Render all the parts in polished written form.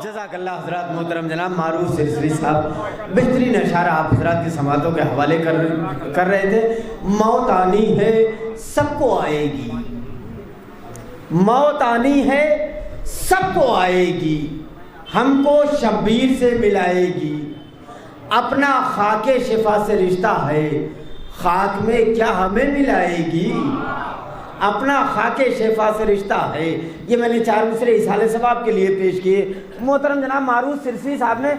جزاک اللہ حضرات. محترم جناب معروف سرسری صاحب بہترین اشعار آپ حضرات کی سماعتوں کے حوالے کر رہے تھے. موت آنی ہے سب کو آئے گی، موت آنی ہے سب کو آئے گی، ہم کو شبیر سے ملائے گی. اپنا خاک شفا سے رشتہ ہے، خاک میں کیا ہمیں ملائے گی. اپنا خاک شفا سے رشتہ ہے. یہ میں نے 4 مصرے اصالِ ثواب کے لیے پیش کیے. محترم جناب معروف سرسی صاحب نے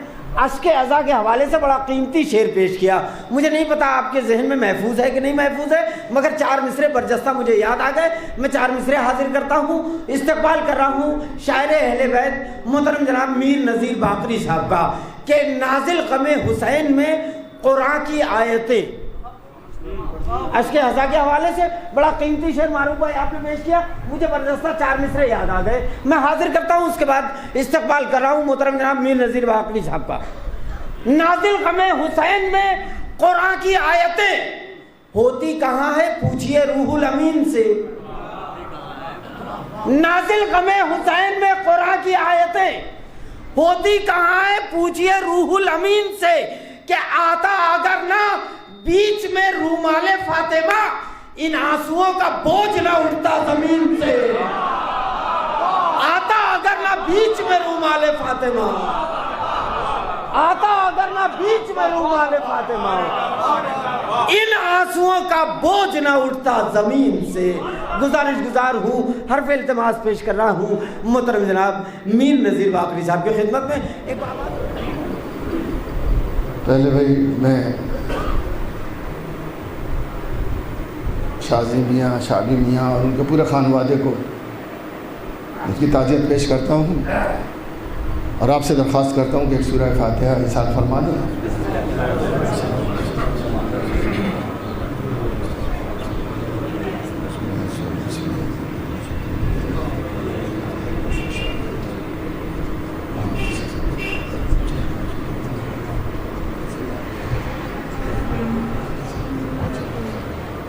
اشک عزا کے حوالے سے بڑا قیمتی شعر پیش کیا. مجھے نہیں پتا آپ کے ذہن میں محفوظ ہے کہ نہیں محفوظ ہے، مگر 4 مصرے برجستہ مجھے یاد آ گئے. میں 4 مصرے حاضر کرتا ہوں. استقبال کر رہا ہوں شاعر اہل بیت محترم جناب میر نذیر باقری صاحب کا کہ نازل غم حسین میں قرآن کی آیتیں. اشک عزا کے حوالے سے بڑا قیمتی شعر معروف بھائی آپ نے پیش کیا. مجھے برجستہ 4 مصرے یاد آ گئے، میں حاضر کرتا ہوں. اس کے بعد استقبال کر رہا ہوں محترم جناب میر نذیر باقری صاحب کا. نازل غم حسین میں قرآن کی آیتیں ہوتی کہاں ہے پوچھئے روح الامین سے. نازل غم حسین میں قرآن کی آیتیں ہوتی کہاں ہے پوچھئے روح الامین سے کہ آتا اگر نہ بیچ میں رومال فاطمہ ان آنسوؤں کا بوجھ نہ اٹھتا زمین سے. آتا اگر نہ بیچ میں رومال فاطمہ، آتا اگر نہ بیچ میں رومال فاطمہ ان آنسوؤں کا بوجھ نہ اٹھتا زمین سے. گزارش گزار ہوں، حرف التماس پیش کر رہا ہوں محترم جناب میر نذیر باقری صاحب کی خدمت میں. ایک پہلے بھائی میں شازی میاں، شابی میاں اور ان کے پورے خانوادے کو ان کی تعزیت پیش کرتا ہوں اور آپ سے درخواست کرتا ہوں کہ ایک سورہ فاتحہ ارسال فرما دیں.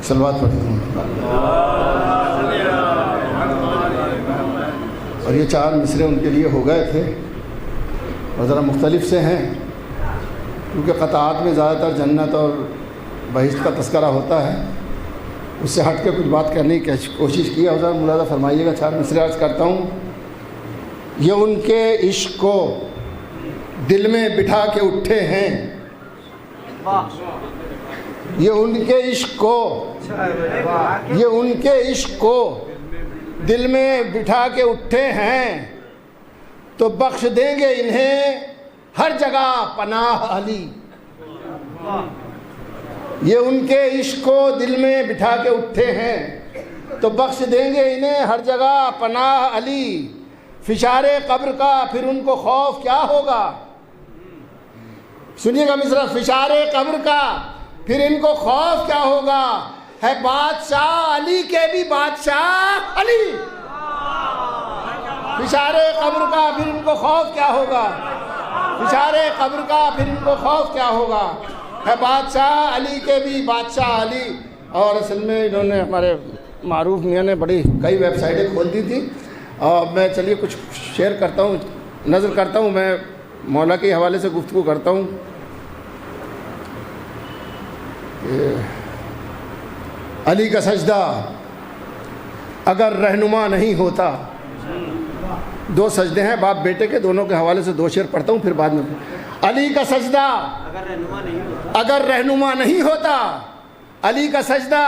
صلوات پڑھتا ہوں. اور یہ 4 مصرے ان کے لیے ہو گئے تھے اور ذرا مختلف سے ہیں کیونکہ قطعات میں زیادہ تر جنت اور بہشت کا تذکرہ ہوتا ہے. اس سے ہٹ کے کچھ بات کرنے کی کوشش کی اور ذرا ملاحظہ فرمائیے گا. 4 مصرے عرض کرتا ہوں. یہ ان کے عشق کو دل میں بٹھا کے اٹھے ہیں، یہ ان کے عشق کو، یہ ان کے عشق کو دل میں بٹھا کے اٹھے ہیں تو بخش دیں گے انہیں ہر جگہ پناہ علی. یہ ان کے عشق کو دل میں بٹھا کے اٹھے ہیں تو بخش دیں گے انہیں ہر جگہ پناہ علی. فشار قبر کا پھر ان کو خوف کیا ہوگا. سنیے گا مصرع. فشار قبر کا پھر ان کو خوف کیا ہوگا، ہے بادشاہ علی کے بھی بادشاہ علی. فشار قبر کا پھر ان کو خوف کیا ہوگا، فشار قبر کا پھر ان کو خوف کیا ہوگا، ہے بادشاہ علی کے بھی بادشاہ علی. اور اصل میں انہوں نے ہمارے معروف میاں نے بڑی کئی ویب سائٹیں کھول دی تھیں. اور میں چلیے کچھ شیئر کرتا ہوں، نظر کرتا ہوں. میں مولا کے حوالے سے گفتگو کرتا ہوں. علی کا سجدہ اگر رہنما نہیں ہوتا. 2 سجدے ہیں باپ بیٹے کے، دونوں کے حوالے سے 2 شعر پڑھتا ہوں پھر بعد میں. علی کا سجدہ اگر رہنما نہیں ہوتا، علی کا سجدہ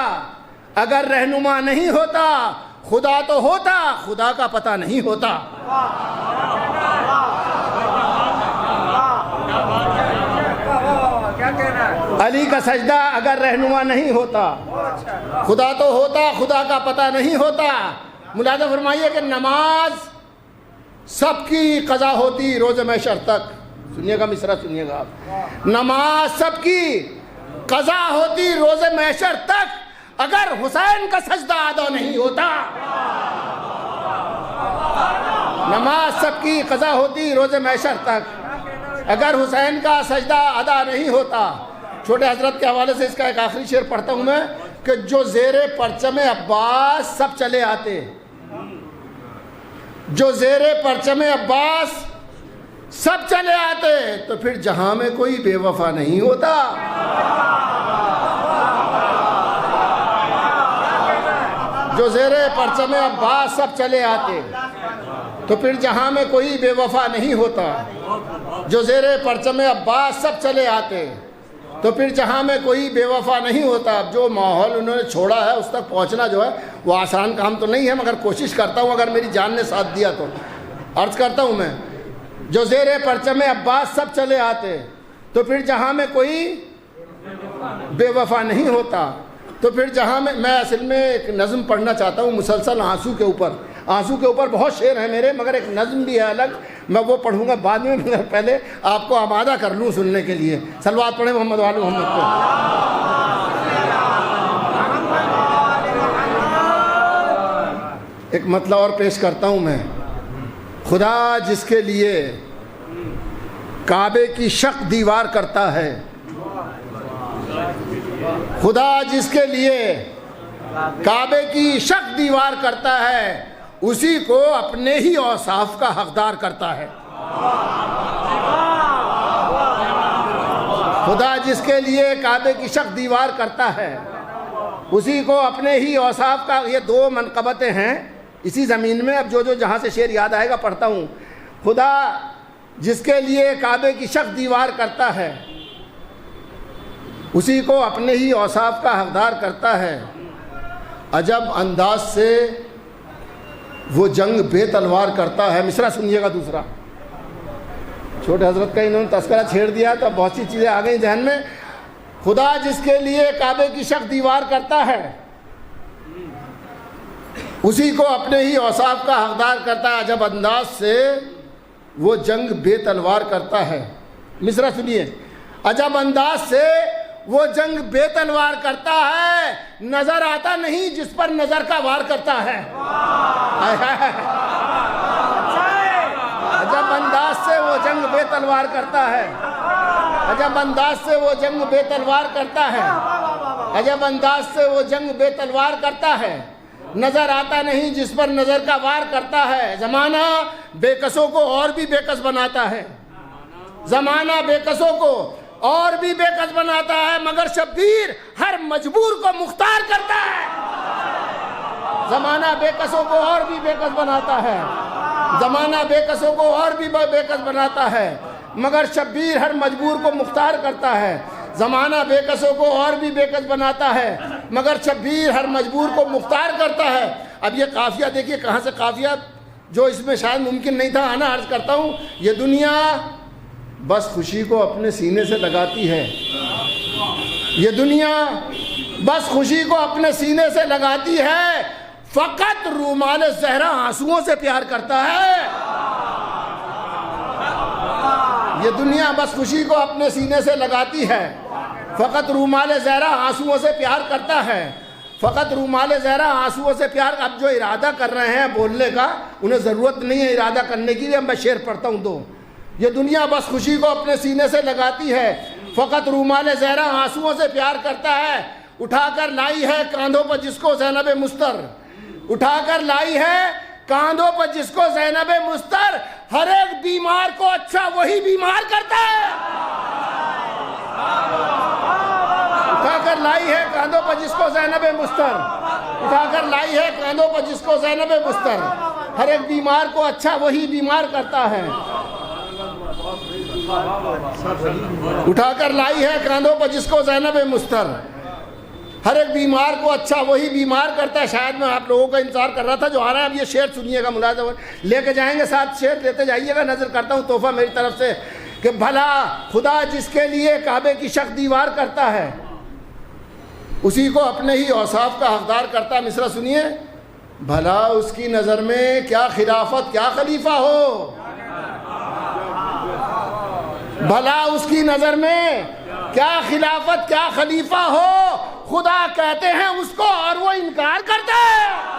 اگر رہنما نہیں ہوتا، خدا تو ہوتا، خدا کا پتہ نہیں ہوتا. علی کا سجدہ اگر رہنما نہیں ہوتا، خدا تو ہوتا، خدا کا پتہ نہیں ہوتا. ملاحظہ فرمائیے کہ نماز سب کی قضا ہوتی روز محشر تک. سنیے گا مصرع، سنیے گا آپ. نماز سب کی قضا ہوتی روز محشر تک اگر حسین کا سجدہ ادا نہیں ہوتا. نماز سب کی قضا ہوتی روز محشر تک اگر حسین کا سجدہ ادا نہیں ہوتا. چھوٹے حضرت کے حوالے سے اس کا ایک آخری شعر پڑھتا ہوں میں کہ جو زیر پرچم عباس سب چلے آتے، جو زیر پرچم عباس سب چلے آتے تو پھر جہاں میں کوئی بے وفا نہیں ہوتا. جو زیر پرچم عباس سب چلے آتے تو پھر جہاں میں کوئی بے وفا نہیں ہوتا. جو زیر پرچم عباس سب چلے آتے تو پھر جہاں میں کوئی بے وفا نہیں ہوتا. اب جو ماحول انہوں نے چھوڑا ہے اس تک پہنچنا جو ہے وہ آسان کام تو نہیں ہے، مگر کوشش کرتا ہوں اگر میری جان نے ساتھ دیا تو. عرض کرتا ہوں میں، جو زیر پرچم عباس سب چلے آتے تو پھر جہاں میں کوئی بے وفا نہیں ہوتا. تو پھر جہاں میں اصل میں ایک نظم پڑھنا چاہتا ہوں مسلسل آنسو کے اوپر. آنسو کے اوپر بہت شعر ہیں میرے، مگر ایک نظم بھی ہے الگ، میں وہ پڑھوں گا بعد میں، مگر پہلے آپ کو آمادہ کر لوں سننے کے لیے. صلوات پڑھیں محمد وآل محمد پہ. ایک مطلب اور پیش کرتا ہوں میں. خدا جس کے لیے کعبے کی شق دیوار کرتا ہے، خدا جس کے لیے کعبے کی شق دیوار کرتا ہے، اسی کو اپنے ہی اوصاف کا حقدار کرتا ہے. خدا جس کے لیے کعبے کی شق دیوار کرتا ہے، اسی کو اپنے ہی اوصاف کا. یہ دو منقبتیں ہیں اسی زمین میں. اب جو جہاں سے شعر یاد آئے گا پڑھتا ہوں. خدا جس کے لیے کعبے کی شق دیوار کرتا ہے، اسی کو اپنے ہی اوصاف کا حقدار کرتا ہے. عجب انداز سے وہ جنگ بے تلوار کرتا ہے. مصرع سنیے گا دوسرا. چھوٹے حضرت کا انہوں نے تذکرہ چھیڑ دیا تو بہت سی چیزیں آ گئی ذہن میں. خدا جس کے لیے کعبے کی شق دیوار کرتا ہے، اسی کو اپنے ہی اوصاف کا حقدار کرتا ہے. عجب انداز سے وہ جنگ بے تلوار کرتا ہے. مصرع سنیے. عجب انداز سے وہ جنگ بے تلوار کرتا ہے، نظر آتا نہیں جس پر نظر کا وار کرتا ہے. عجب انداز سے وہ جنگ بے تلوار کرتا ہے. عجب انداز سے وہ جنگ بے تلوار کرتا ہے. عجب انداز سے وہ جنگ بے تلوار کرتا ہے، نظر آتا نہیں جس پر نظر کا وار کرتا ہے. زمانہ بے کسوں کو اور بھی بے کس بناتا ہے. زمانہ بے کسوں کو اور بھی بے کس بناتا ہے، مگر شبیر ہر مجبور کو مختار کرتا ہے. زمانہ بے کسوں کو اور بھی بے کس بناتا ہے. زمانہ بے کسوں کو اور بھی بے کس بناتا ہے، مگر شبیر ہر مجبور کو مختار کرتا ہے. زمانہ بے کسوں کو اور بھی بے کس بناتا ہے، مگر شبیر ہر مجبور کو مختار کرتا ہے. اب یہ قافیہ دیکھیے کہاں سے قافیہ جو اس میں شاید ممکن نہیں تھا آنا. عرض کرتا ہوں، یہ دنیا بس خوشی کو اپنے سینے سے لگاتی ہے. یہ دنیا بس خوشی کو اپنے سینے سے لگاتی ہے، فقط رومال زہرا آنسوؤں سے پیار کرتا ہے. یہ دنیا بس خوشی کو اپنے سینے سے لگاتی ہے، فقط رومال زہرا آنسوؤں سے پیار کرتا ہے. فقط رومال زہرا آنسوؤں سے پیار. اب جو ارادہ کر رہے ہیں بولنے کا انہیں ضرورت نہیں ہے ارادہ کرنے کی. میں شعر پڑھتا ہوں دو. یہ دنیا بس خوشی کو اپنے سینے سے لگاتی ہے، فقط رومال زہرا آنسوؤں سے پیار کرتا ہے. اٹھا کر لائی ہے کاندھوں پر جس کو زینب مستر، اٹھا کر لائی ہے کاندھوں پر جس کو زینب مستر، ہر ایک بیمار کو اچھا وہی بیمار کرتا ہے. اٹھا کر لائی ہے کاندھوں پر جس کو زینب مستر، اٹھا کر لائی ہے کاندھوں پر جس کو زینب مستر، ہر ایک بیمار کو اچھا وہی بیمار کرتا ہے. اٹھا کر لائی ہے کاندھوں پر جس کو زینب مستر، ہر ایک بیمار کو اچھا وہی بیمار کرتا ہے. شاید میں آپ لوگوں کا انتظار کر رہا تھا جو آ رہا ہے. اب یہ شعر سنیے گا، ملاحظہ لے کے جائیں گے ساتھ، شعر لیتے جائیے گا. نظر کرتا ہوں تحفہ میری طرف سے کہ بھلا خدا جس کے لیے کعبے کی شق دیوار کرتا ہے، اسی کو اپنے ہی اوصاف کا حقدار کرتا ہے. مصرع سنیے. بھلا اس کی نظر میں کیا خلافت کیا خلیفہ ہو، بھلا اس کی نظر میں کیا خلافت کیا خلیفہ ہو، خدا کہتے ہیں اس کو اور وہ انکار کرتا ہے.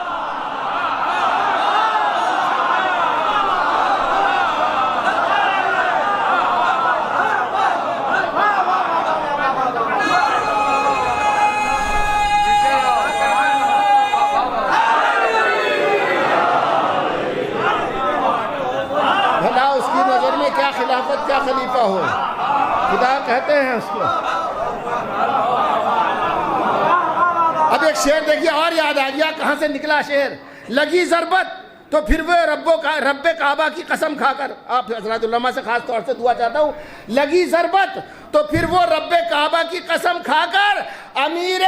خدا کہتے ہیں اس کو. اب ایک شعر دیکھیے اور یاد آ گیا کہاں سے نکلا شعر. لگی ضربت تو پھر وہ رب کعبہ کی قسم کھا کر, آپ حضرات علماء سے خاص طور سے دعا چاہتا ہوں, لگی ضربت تو پھر وہ رب کعبہ کی قسم کھا کر امیر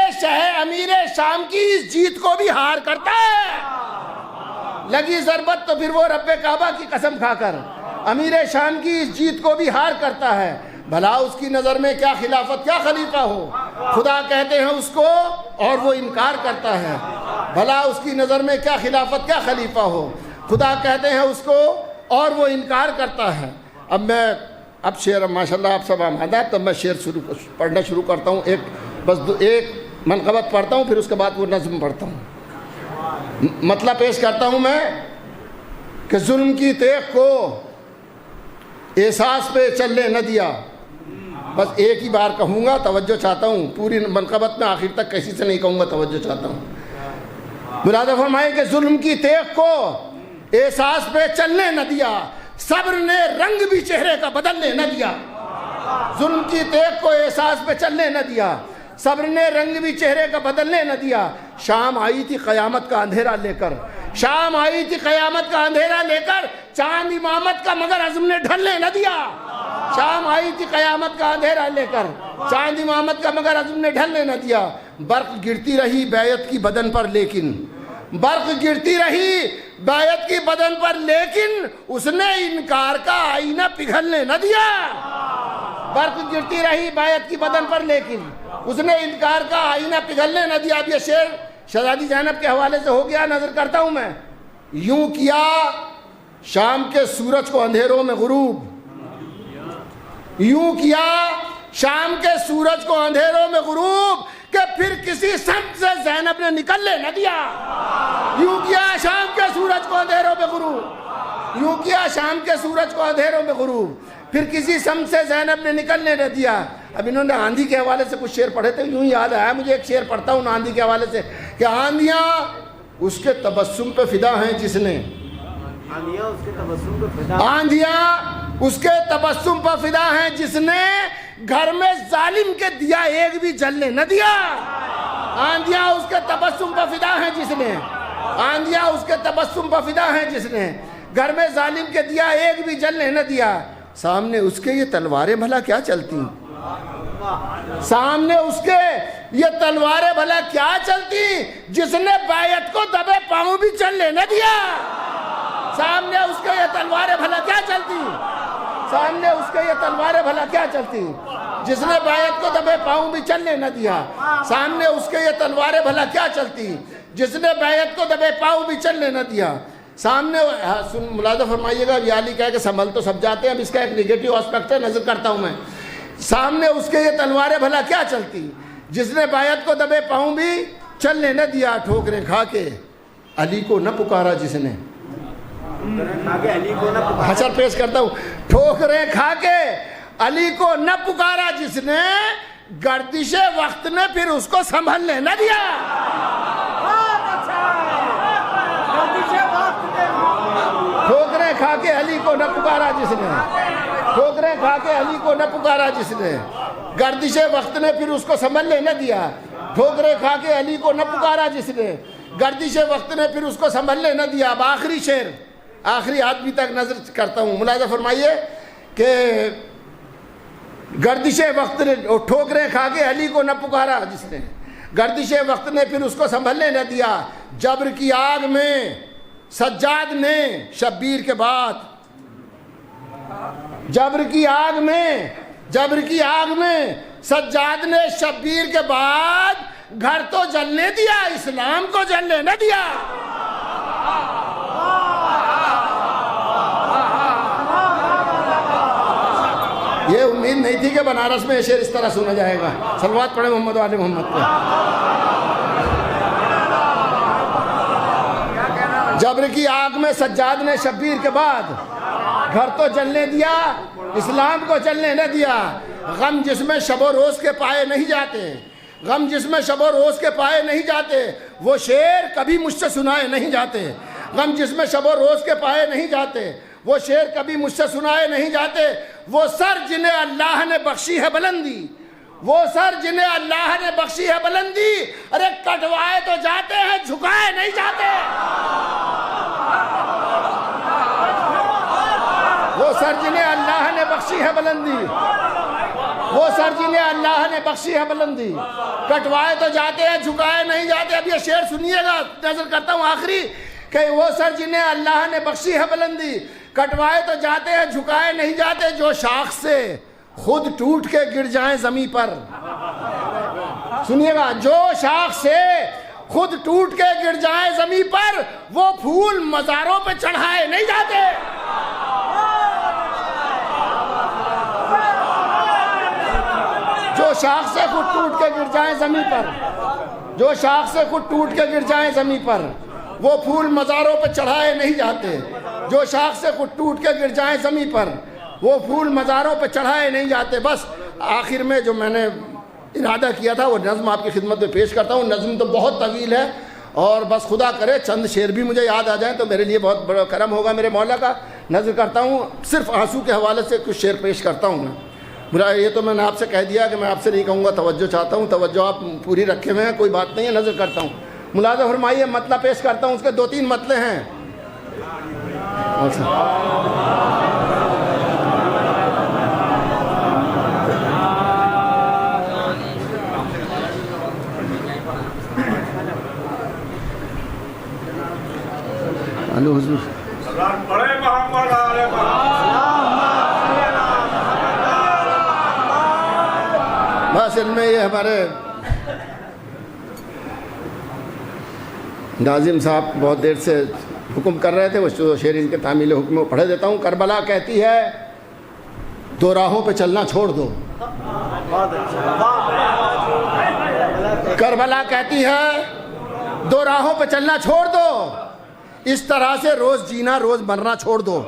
شام کی اس جیت کو بھی ہار کرتا ہے. لگی ضربت تو پھر وہ رب کعبہ کی قسم کھا کر امیر شام کی اس جیت کو بھی ہار کرتا ہے. بھلا اس کی نظر میں کیا خلافت کیا خلیفہ ہو, خدا کہتے ہیں اس کو اور وہ انکار کرتا ہے. بھلا اس کی نظر میں کیا خلافت کیا خلیفہ ہو, خدا کہتے ہیں اس کو اور وہ انکار کرتا ہے. اب شعر ماشاءاللہ آپ سب آمادہ, تب میں شعر پڑھنا شروع کرتا ہوں. ایک منقبت پڑھتا ہوں, پھر اس کے بعد وہ نظم پڑھتا ہوں. مطلب پیش کرتا ہوں میں کہ ظلم کی تیغ کو احساس پہ چلنے نہ دیا. بس ایک ہی بار کہوں گا, توجہ چاہتا ہوں, پوری منقبت میں آخر تک کسی سے نہیں کہوں گا, توجہ چاہتا ہوں. ملازہ فرمائے کہ ظلم کی تیغ کو احساس پہ چلنے نہ دیا, صبر نے رنگ بھی چہرے کا بدلنے نہ دیا. ظلم کی تیغ کو احساس پہ چلنے نہ دیا, صبر نے رنگ بھی چہرے کا بدلنے نہ دیا. شام آئی تھی قیامت کا اندھیرا لے کر, شام آئی تھی قیامت کا اندھیرا لے کر, چاند امامت کا مگر عزم نے ڈھلنے نہ دیا. شام آئی تھی قیامت کا اندھیرا لے کر, چاند امامت کا مگر عزم نے ڈھلنے نہ دیا. برق گرتی رہی بیعت کی بدن پر لیکن, برق گرتی رہی بیعت کی بدن پر لیکن اس نے انکار کا آئینہ پگھلنے نہ دیا. برق گرتی رہی بیعت کی بدن پر لیکن اس نے انکار کا آئینہ پگھلنے نہ دیا. اب یہ شعر شہزادی زینب کے حوالے سے ہو گیا, نظر کرتا ہوں میں. یوں کیا شام کے سورج کو اندھیروں میں غروب, یوں کیا شام کے سورج کو اندھیروں میں غروب کہ پھر کسی سمت سے زینب نے نکلنے نہ دیا. یوں کیا شام کے سورج کو اندھیروں میں غروب, یوں کیا شام کے سورج کو اندھیروں میں غروب, پھر کسی سمت سے زینب نے نکلنے نہ دیا. اب انہوں نے آندھی کے حوالے سے کچھ شعر پڑھے تھے, یوں ہی یاد آیا مجھے, ایک شعر پڑھتا ہوں آندھی کے حوالے سے کہ آندھیاں اس کے تبسم پہ فدا ہیں جس نے, آندھیاں اس کے تبسم پہ فدا, آندھیاں اس کے تبسم پہ فدا ہیں جس نے گھر میں ظالم کے دیا ایک بھی جلنے نہ دیا. آندھیاں اس کے تبسم پہ فدا ہیں جس نے, آندھیاں اس کے تبسم پہ فدا ہیں جس نے گھر میں ظالم کے دیا ایک بھی جلنے نہ دیا. سامنے اس کے یہ تلواریں بھلا کیا چلتی, سامنے اس کے یہ تلواریں بھلا کیا چلتی جس نے بیعت کو دبے پاؤں بھی چلنے نہ دیا. سامنے اس کے یہ تلواریں بھلا کیا چلتی, سامنے اس کے یہ تلواریں بھلا کیا چلتی جس نے بیعت کو دبے پاؤں بھی چلنے نہ دیا. سامنے اس کے یہ تلواریں بھلا کیا چلتی جس نے بیعت کو دبے پاؤں بھی چلنے نہ دیا. سامنے ملاحظہ فرمائیے گا, یالی کہہ کہ سنبھل تو سب جاتے ہیں, اب اس کا ایک نیگیٹو اسپیکٹ ہے, نظر کرتا ہوں میں. سامنے اس کے یہ تلواریں بھلا کیا چلتی جس نے بیعت کو دبے پاؤں بھی چلنے نہ دیا. ٹھوکریں کھا کے علی کو نہ پکارا جس نے, حشر پیش کرتا ہوں, ٹھوکریں کھا کے علی کو نہ پکارا جس نے گردش وقت نے پھر اس کو سنبھلنے نہ دیا. ٹھوکریں کھا کے علی کو نہ پکارا جس نے, ٹھوکریں کھا کے علی کو نہ پکارا جس نے گردش وقت نے پھر اس کو سنبھلنے نہ دیا. ٹھوکریں کھا کے علی کو نہ پکارا جس نے گردش وقت نے پھر اس کو سنبھلنے نہ دیا. اب آخری شعر, آخری آدمی تک نظر کرتا ہوں. ملاحظہ فرمائیے کہ گردش وقت نے, ٹھوکریں کھا کے علی کو نہ پکارا جس نے گردش وقت نے پھر اس کو سنبھلنے نہ دیا. جبر کی آگ میں سجاد نے شبیر کے بعد, جبر کی آگ میں, جبر کی آگ میں سجاد نے شبیر کے بعد گھر تو جلنے دیا, اسلام کو جلنے نہ دیا. یہ امید نہیں تھی کہ بنارس میں یہ شعر اس طرح سنا جائے گا. صلوات پڑھیں محمد و آل محمد پہ. جبر کی آگ میں سجاد نے شبیر کے بعد گھر تو جلنے دیا, اسلام کو جلنے نہ دیا. غم جس میں شب و روز کے پائے نہیں جاتے, غم جس میں شب و روز کے پائے نہیں جاتے, وہ شعر کبھی مجھ سے سنائے نہیں جاتے. غم جس میں شب و روز کے پائے نہیں جاتے, وہ شعر کبھی مجھ سے سنائے نہیں جاتے. وہ سر جنہیں اللہ نے بخشی ہے بلندی، وہ سر جنہیں اللہ نے بخشی ہے بلندی، ارے کٹوائے تو جاتے ہیں جھکائے نہیں جاتے۔ وہ سر جنہیں اللہ نے بخشی ہے بلندی، وہ سر جنہیں اللہ نے بخشی ہے بلندی، کٹوائے تو جاتے ہیں جھکائے نہیں جاتے۔ اب یہ شعر سنیے گا، نظر کرتا ہوں آخری، کہ وہ سر جنہیں اللہ نے بخشی ہے بلندی، کٹوائے تو جاتے ہیں جھکائے نہیں جاتے، جو شاخ سے خود ٹوٹ کے گر جائیں زمیں پر۔ سنیے گا، جو شاخ سے خود ٹوٹ کے گر جائیں زمیں پر، وہ پھول مزاروں پہ چڑھائے نہیں جاتے۔ جو شاخ سے خود ٹوٹ کے گر جائیں زمیں پر، جو شاخ سے خود ٹوٹ کے گر جائیں زمیں پر، وہ پھول مزاروں پہ چڑھائے نہیں جاتے۔ جو شاخ سے خود ٹوٹ کے گر جائیں زمیں پر، وہ پھول مزاروں پہ چڑھائے نہیں جاتے۔ بس آخر میں جو میں نے ارادہ کیا تھا وہ نظم آپ کی خدمت میں پیش کرتا ہوں۔ نظم تو بہت طویل ہے، اور بس خدا کرے چند شعر بھی مجھے یاد آ جائیں تو میرے لیے بہت بڑا کرم ہوگا میرے مولا کا۔ نظر کرتا ہوں، صرف آنسو کے حوالے سے کچھ شعر پیش کرتا ہوں میں۔ یہ تو میں نے آپ سے کہہ دیا کہ میں آپ سے نہیں کہوں گا، توجہ چاہتا ہوں، توجہ آپ پوری رکھے ہوئے ہیں، کوئی بات نہیں ہے، نظر کرتا ہوں۔ ملاحظہ فرمائیے، مطلب پیش کرتا ہوں، اس کے 2-3 مطلب ہیں۔ ہلو حضور، بس ان میں یہ ہمارے ناظم صاحب بہت دیر سے حکم کر رہے تھے، وہ شعر ان کے تعمیل حکم پڑھے دیتا ہوں۔ کربلا کہتی ہے دو راہوں پہ چلنا چھوڑ دو، کربلا کہتی ہے دو راہوں پہ چلنا چھوڑ دو، اس طرح سے روز جینا روز مرنا چھوڑ دو۔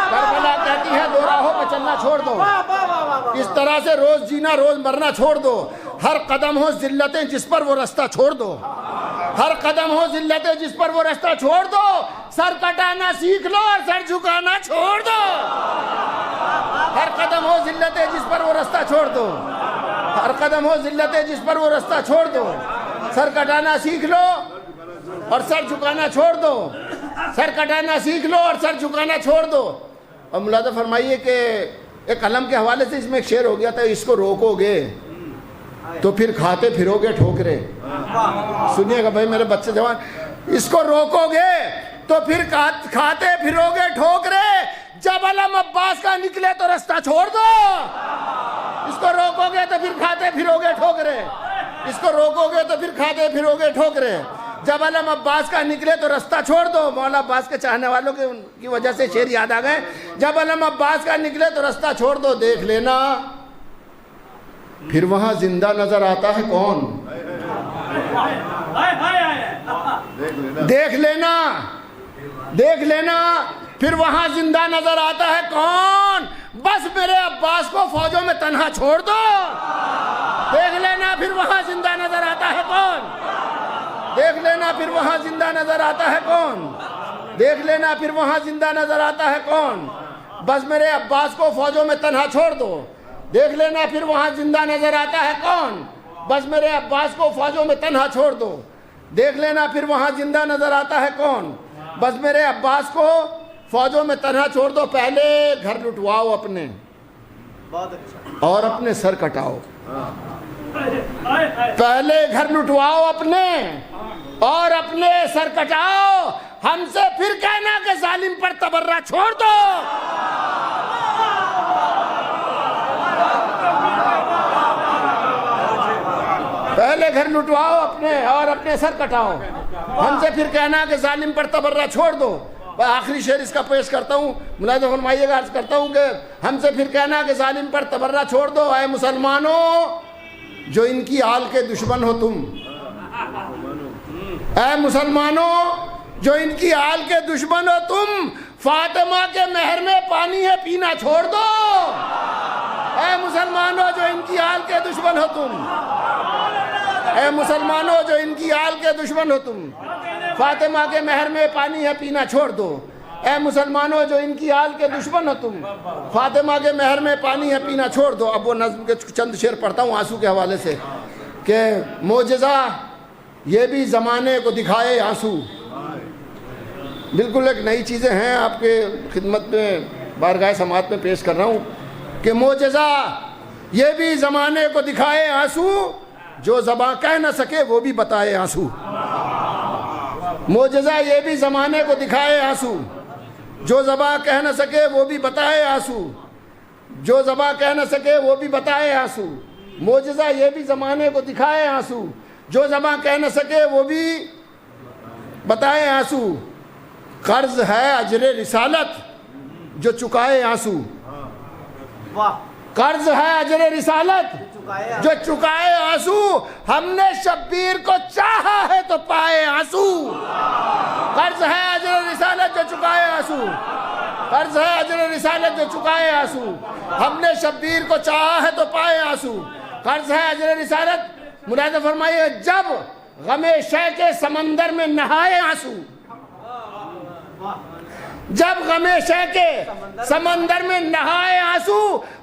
کربلا کہتی ہے دو راہوں پہ چلنا چھوڑ دو، اس طرح سے روز جینا روز مرنا چھوڑ دو، ہر قدم ہو ذلتیں جس پر وہ رستہ چھوڑ دو، ہر قدم ہو ذلتیں جس پر وہ رستہ چھوڑ دو، سر کٹانا سیکھ لو اور سر جھکانا چھوڑ دو، ہر قدم ہو ذلتیں جس پر وہ رستہ چھوڑ دو، ہر قدم ہو ذلتیں جس پر وہ رستہ چھوڑ دو، سر کٹانا سیکھ لو اور سر جھکانا چھوڑ دو، سر کٹانا سیکھ لو اور سر جھکانا چھوڑ دو۔ اور ملاحظہ فرمائیے کہ ایک قلم کے حوالے سے اس میں ایک شعر ہو گیا تھا، اس کو روکو گے تو پھر کھاتے پھرو گے ٹھوکرے۔ سنیے گا بھائی میرے بچے جوان، اس کو روکو گے تو پھر کھاتے پھرو گے ٹھوکرے، جب علم عباس کا نکلے تو رستہ چھوڑ دو۔ اس کو روکو گے تو پھر کھاتے پھرو گے ٹھوکرے، اس کو روکو گے تو پھر کھاتے پھرو گے ٹھوکرے، جب علم عباس کا نکلے تو رستہ چھوڑ دو۔ مولا عباس کے چاہنے والوں کی وجہ سے شعر یاد آ گئے، جب علم عباس کا نکلے تو رستہ چھوڑ دو، دیکھ لینا پھر وہاں زندہ نظر آتا ہے کون، دیکھ لینا دیکھ لینا پھر وہاں زندہ نظر آتا ہے کون، بس میرے عباس کو فوجوں میں تنہا چھوڑ دو، دیکھ لینا پھر وہاں زندہ نظر آتا ہے کون، دیکھ لینا پھر وہاں زندہ نظر آتا ہے کون، دیکھ لینا پھر وہاں زندہ نظر آتا ہے کون، بس میرے عباس کو فوجوں میں تنہا چھوڑ دو، دیکھ لینا پھر وہاں زندہ نظر آتا ہے کون، بس میرے عباس کو فوجوں میں تنہا چھوڑ دو، دیکھ لینا پھر وہاں زندہ نظر آتا ہے کون، بس میرے عباس کو فوجوں میں تنہا چھوڑ دو۔ پہلے گھر لٹواؤ اپنے اور اپنے سر کٹاؤ، پہلے گھر لٹواؤ اپنے اور اپنے سر کٹاؤ، ہم سے پھر کہنا کہ ظالم پر تبرہ چھوڑ دو۔ پہلے گھر لٹواؤ اپنے اور اپنے سر کٹاؤ، ہم سے پھر کہنا کہ ظالم پر تبرہ چھوڑ دو۔ آخری شعر اس کا پیش کرتا ہوں، ملاحظہ فرمائیے گا، عرض کرتا ہوں کہ ہم سے پھر کہنا کہ ظالم پر تبرہ چھوڑ دو، اے مسلمانوں جو ان کی آل کے دشمن ہو تم، اے مسلمانوں جو ان کی آل کے دشمن ہو تم، فاطمہ کے مہر میں پانی ہے پینا چھوڑ دو، اے مسلمانوں جو ان کی آل کے دشمن ہو تم، اے مسلمانوں جو ان کی آل کے دشمن ہو تم، فاطمہ کے مہر میں پانی ہے پینا چھوڑ دو، اے مسلمانوں جو ان کی آل کے دشمن ہو تم، فاطمہ کے مہر میں پانی ہے پینا چھوڑ دو۔ اب وہ نظم کے چند شعر پڑھتا ہوں آنسو کے حوالے سے کہ معجزہ یہ بھی زمانے کو دکھائے آنسو۔ بالکل ایک نئی چیزیں ہیں آپ کے خدمت میں بارگاہ سماعت میں پیش کر رہا ہوں کہ معجزہ یہ بھی زمانے کو دکھائے آنسو، جو زباں کہہ نہ سکے وہ بھی بتائے آنسو۔ معجزہ یہ بھی زمانے کو دکھائے آنسو، جو زباں کہہ نہ سکے وہ بھی بتائے آنسو، جو زباں کہہ نہ سکے وہ بھی بتائے آنسو۔ معجزہ یہ بھی زمانے کو دکھائے آنسو، جو زباں کہہ نہ سکے وہ بھی بتائے آنسو۔ قرض ہے اجر رسالت جو چکائے آنسو، قرض ہے اجر رسالت جو چکائے آنسو، ہم نے شبیر کو چاہا ہے تو پائے آنسو۔ قرض ہے اجر رسالت جو چکائے آنسو، قرض ہے اجر رسالت جو چکائے آنسو، ہم نے شبیر کو چاہا ہے تو پائے آنسو۔ قرض ہے اجر رسالت، ملاحظہ فرمائیے، جب غم شے کے سمندر میں نہائے آنسو، جب غم شے کے سمندر میں نہائے آنسو،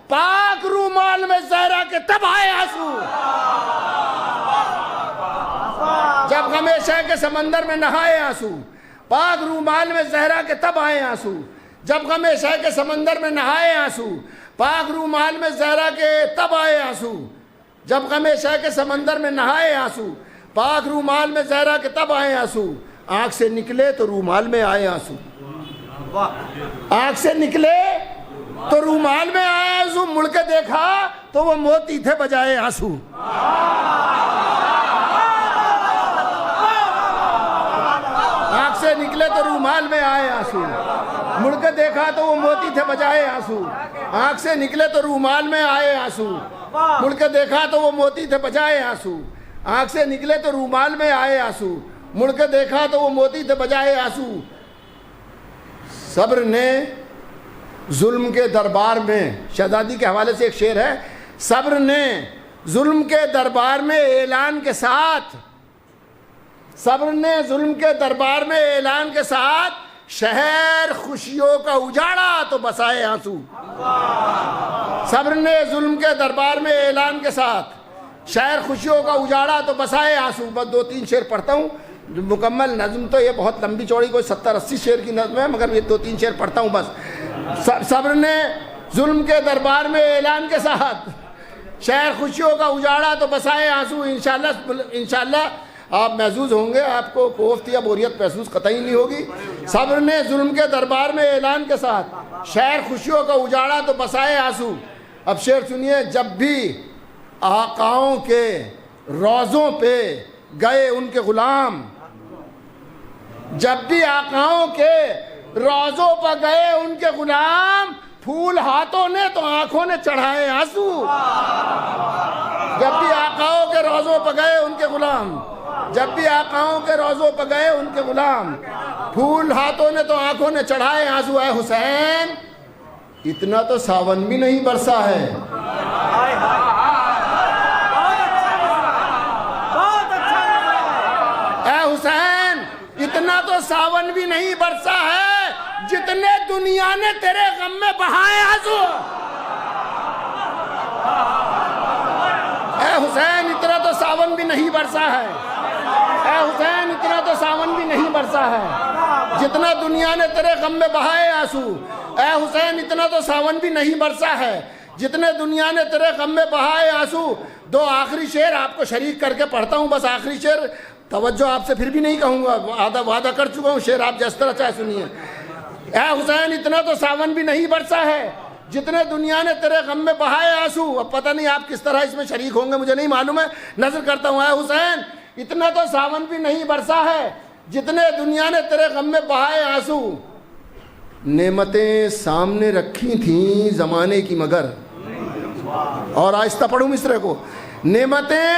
پاک رومال میں زہرا کے تب آئے آنسو۔ جب غم شے کے سمندر میں نہائے آنسو، پاک رومال میں زہرا کے تب آئے آنسو۔ جب غم شے کے سمندر میں نہائے آنسو، پاک رومال میں زہرا کے تب آئے آنسو۔ جب غم شے کے سمندر میں نہائے آنسو، پاک رومال میں زہرا کے تب آئے آنسو۔ آنکھ سے نکلے تو رومال میں آئے آنسو، آنکھ سے نکلے تو رومال میں آئے آنسو، مڑ کے دیکھا تو وہ موتی تھے بجائے آنسو۔ آنکھ سے نکلے تو رومال میں آئے آنسو، مڑ کے دیکھا تو وہ موتی تھے بجائے آنسو۔ آنکھ سے نکلے تو رومال میں آئے آنسو، مڑ کے دیکھا تو وہ موتی تھے بجائے آنسو۔ آنکھ سے نکلے تو رومال میں آئے آنسو، مڑ کے دیکھا تو وہ موتی تھے بجائے آنسو۔ صبر نے ظلم کے دربار میں، شہزادی کے حوالے سے ایک شعر ہے، صبر نے ظلم کے دربار میں اعلان کے ساتھ، صبر نے ظلم کے دربار میں اعلان کے ساتھ، شہر خوشیوں کا اجاڑا تو بسائے آنسو۔ صبر نے ظلم کے دربار میں اعلان کے ساتھ، شہر خوشیوں کا اجاڑا تو بسائے آنسو۔ بس 2-3 شعر پڑھتا ہوں، مکمل نظم تو یہ بہت لمبی چوڑی کوئی 70-80 شعر کی نظم ہے، مگر یہ 2-3 شعر پڑھتا ہوں بس۔ صبر نے ظلم کے دربار میں اعلان کے ساتھ، شہر خوشیوں کا اجاڑا تو بسائے آنسو۔ انشاءاللہ آپ محظوظ ہوں گے، آپ کو کوفت یا بوریت محسوس قطعی نہیں ہوگی۔ صبر نے ظلم کے دربار میں اعلان کے ساتھ، شہر خوشیوں کا اجاڑا تو بسائے آنسو۔ اب شعر سنیے، جب بھی آقاؤں کے روضوں پہ گئے ان کے غلام، جب بھی آقاؤں کے روضوں پر گئے ان کے غلام، پھول ہاتھوں نے تو آنکھوں نے چڑھائے آنسو۔ جب بھی آقاؤں کے روضوں پر گئے ان کے غلام، جب بھی آقاؤں کے روضوں پر گئے ان کے غلام، پھول ہاتھوں نے تو آنکھوں نے چڑھائے آنسو۔ اے حسین اتنا تو ساون بھی نہیں برسا ہے، اے حسین اتنا تو ساون بھی نہیں برسا ہے، جتنے دنیا نے تیرے غم میں بہائے آنسو۔ اے حسین اتنا تو ساون بھی نہیں برسا ہے، اے حسین اتنا تو ساون بھی نہیں برسا ہے، جتنا دنیا نے تیرے غم میں بہائے آنسو۔ اے حسین اتنا تو ساون بھی نہیں برسا ہے، جتنے دنیا نے تیرے غم میں بہائے آنسو۔ 2 آخری شعر آپ کو شریک کر کے پڑھتا ہوں، بس آخری شعر، توجہ آپ سے پھر بھی نہیں کہوں گا، وعدہ کر چکا ہوں، شعر آپ جس طرح چاہے سنیے۔ اے حسین اتنا تو ساون بھی نہیں برسا ہے، جتنے دنیا نے تیرے غم میں بہائے آنسو۔ اب پتہ نہیں آپ کس طرح اس میں شریک ہوں گے، مجھے نہیں معلوم ہے، نظر کرتا ہوں۔ اے حسین اتنا تو ساون بھی نہیں برسا ہے، جتنے دنیا نے تیرے غم میں بہائے آنسو۔ نعمتیں سامنے رکھی تھیں زمانے کی مگر، اور آہستہ پڑھوں مصرے کو، نعمتیں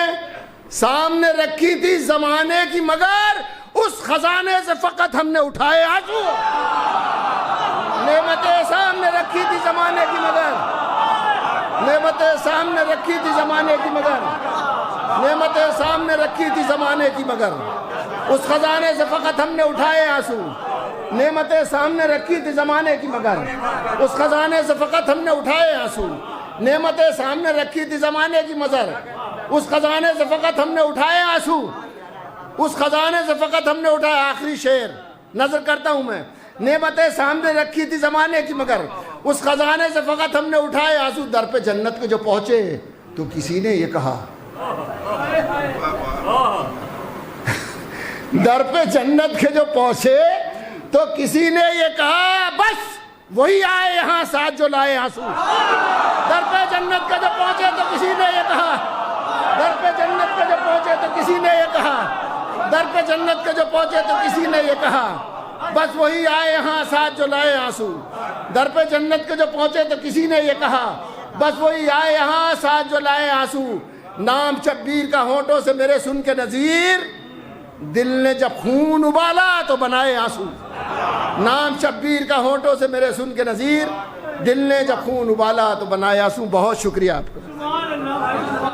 سامنے رکھی تھی زمانے کی مگر، اس خزانے سے فقط ہم نے اٹھائے آنسو۔ نعمتیں سامنے رکھی تھی زمانے کی مگر، نعمتیں سامنے رکھی تھی زمانے کی مگر، نعمتیں سامنے رکھی تھی زمانے کی مگر، اس خزانے سے فقط ہم نے اٹھائے آنسو۔ نعمتیں سامنے رکھی تھی زمانے کی مگر اس خزانے سے فقط ہم نے اٹھائے آنسو. نعمتیں سامنے رکھی تھی زمانے کی مگر اس خزانے سے فقط ہم نے اٹھائے آنسو. اس خزانے سے فقط ہم نے اٹھائے. آخری شعر نظر کرتا ہوں میں. نعمتیں سامنے رکھی تھی زمانے کی مگر اس خزانے سے فقط ہم نے اٹھائے آنسو. در پہ جنت کے جو پہنچے تو کسی نے یہ کہا, در پہ جنت کے جو پہنچے تو کسی نے یہ کہا بس وہی آئے یہاں ساتھ جو لائے آنسو. در پہ جنت کے جو پہنچے تو کسی نے یہ کہا, در پہ جنت کے جو پہنچے تو کسی نے یہ کہا, در پہ جنت کے جو پہنچے تو کسی نے یہ کہا بس وہی آئے یہاں ساتھ جو لائے آنسو. در پہ جنت کے جو پہنچے تو کسی نے یہ کہا بس وہی آئے یہاں ساتھ جو لائے آنسو. نام شبیر کا ہونٹوں سے میرے سن کے نذیر, دل نے جب خون ابالا تو بنائے آنسو. نام شبیر کا ہونٹوں سے میرے سن کے نذیر, دل نے جب خون ابالا تو بنائے آنسو. بہت شکریہ آپ کا.